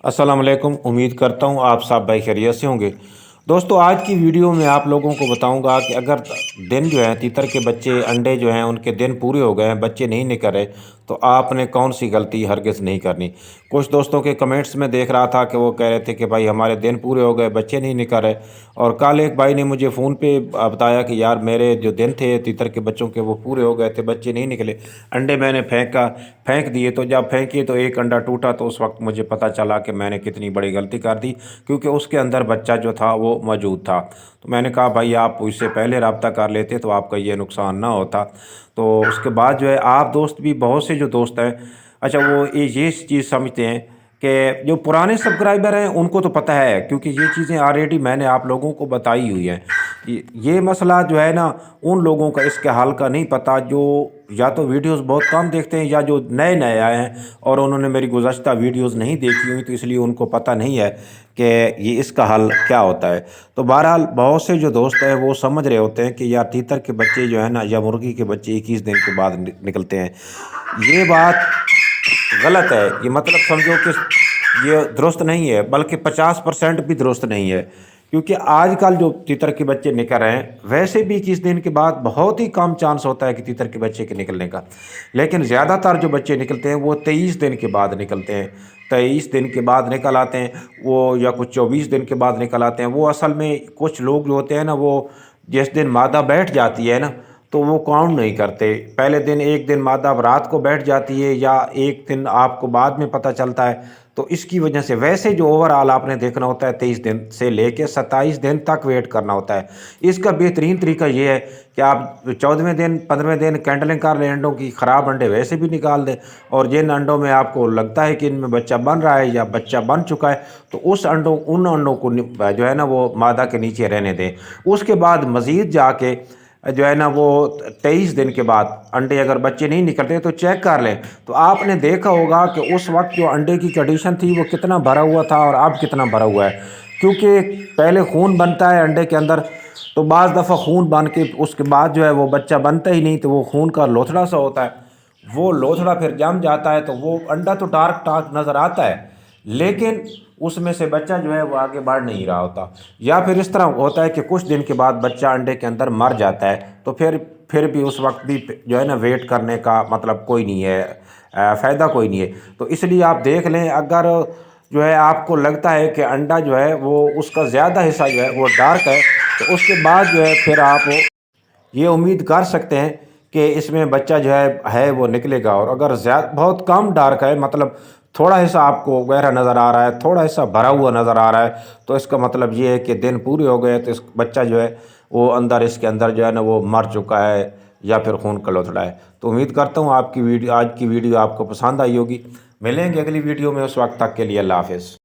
अस्सलाम वालेकुम। उम्मीद करता हूँ आप सब भाई खैरियत से होंगे। दोस्तों, आज की वीडियो में आप लोगों को बताऊंगा कि अगर दिन जो है तीतर के बच्चे अंडे जो हैं उनके दिन पूरे हो गए हैं, बच्चे नहीं निकल रहे, तो आपने कौन सी गलती हरगिज़ नहीं करनी। कुछ दोस्तों के कमेंट्स में देख रहा था कि वो कह रहे थे कि भाई हमारे दिन पूरे हो गए, बच्चे नहीं निकल रहे। और कल एक भाई ने मुझे फ़ोन पे बताया कि यार मेरे जो दिन थे तीतर के बच्चों के वो पूरे हो गए थे, बच्चे नहीं निकले। अंडे मैंने फेंक दिए, तो जब फेंके तो एक अंडा टूटा, तो उस वक्त मुझे पता चला कि मैंने कितनी बड़ी गलती कर दी, क्योंकि उसके अंदर बच्चा जो था वो मौजूद था। तो मैंने कहा भाई आप इससे पहले रब्ता कर लेते तो आपका ये नुकसान ना होता। तो उसके बाद जो है आप दोस्त भी, बहुत से जो दोस्त हैं, अच्छा वो ये चीज़ समझते हैं कि जो पुराने सब्सक्राइबर हैं उनको तो पता है, क्योंकि ये चीज़ें ऑलरेडी मैंने आप लोगों को बताई हुई हैं। ये मसला जो है ना, उन लोगों का इसके हल का नहीं पता जो या तो वीडियोस बहुत कम देखते हैं, या जो नए नए आए हैं और उन्होंने मेरी गुज़श्ता वीडियोस नहीं देखी हुई, तो इसलिए उनको पता नहीं है कि ये इसका हल क्या होता है। तो बहरहाल बहुत से जो दोस्त हैं वो समझ रहे होते हैं कि यार तीतर के बच्चे जो है ना, या मुर्गी के बच्चे 21 दिन के बाद निकलते हैं। ये बात गलत है। ये मतलब समझो कि ये दुरुस्त नहीं है, बल्कि 50% भी दुरुस्त नहीं है। क्योंकि आजकल जो तीतर के बच्चे निकल रहे हैं, वैसे भी 21 दिन के बाद बहुत ही कम चांस होता है कि तीतर के बच्चे के निकलने का। लेकिन ज़्यादातर जो बच्चे निकलते हैं वो 23 दिन के बाद निकलते हैं। 23 दिन के बाद निकल आते हैं वो, या कुछ 24 दिन के बाद निकल आते हैं वो। असल में कुछ लोग जो होते हैं ना, वो जिस दिन मादा बैठ जाती है ना, तो वो काउंट नहीं करते। पहले दिन एक दिन मादा रात को बैठ जाती है, या एक दिन आपको बाद में पता चलता है। तो इसकी वजह से वैसे जो ओवरऑल आपने देखना होता है 23 दिन से लेके 27 दिन तक वेट करना होता है। इसका बेहतरीन तरीका ये है कि आप 14वें दिन 15वें दिन कैंडलिंग कर लें अंडों की, ख़राब अंडे वैसे भी निकाल दें। और जिन अंडों में आपको लगता है कि इनमें बच्चा बन रहा है या बच्चा बन चुका है, तो उन अंडों को जो है ना वो मादा के नीचे रहने दें। उसके बाद मज़ीद जाके जो है ना वो 23 दिन के बाद अंडे अगर बच्चे नहीं निकलते तो चेक कर लें। तो आपने देखा होगा कि उस वक्त जो अंडे की कंडीशन थी वो कितना भरा हुआ था और अब कितना भरा हुआ है। क्योंकि पहले खून बनता है अंडे के अंदर, तो बाज़ दफ़ा खून बन के उसके बाद जो है वो बच्चा बनता ही नहीं, तो वो खून का लोथड़ा सा होता है। वो लोथड़ा फिर जम जाता है, तो वो अंडा तो डार्क डार्क नज़र आता है, लेकिन उसमें से बच्चा जो है वो आगे बढ़ नहीं रहा होता। या फिर इस तरह होता है कि कुछ दिन के बाद बच्चा अंडे के अंदर मर जाता है, तो फिर भी उस वक्त भी जो है ना वेट करने का मतलब कोई नहीं है, फ़ायदा कोई नहीं है। तो इसलिए आप देख लें, अगर जो है आपको लगता है कि अंडा जो है वो उसका ज़्यादा हिस्सा जो है वो डार्क है, तो उसके बाद जो है फिर आप ये उम्मीद कर सकते हैं कि इसमें बच्चा जो है वो निकलेगा। और अगर बहुत कम डार्क है, मतलब थोड़ा हिस्सा आपको गहरा नज़र आ रहा है, थोड़ा हिस्सा भरा हुआ नज़र आ रहा है, तो इसका मतलब ये है कि दिन पूरे हो गए, तो इस बच्चा जो है वो इसके अंदर जो है ना वो मर चुका है, या फिर खून का लोथड़ा है। तो उम्मीद करता हूँ आज की वीडियो आपको पसंद आई होगी। मिलेंगे अगली वीडियो में, उस वक्त तक के लिए अल्लाह हाफ़िज़।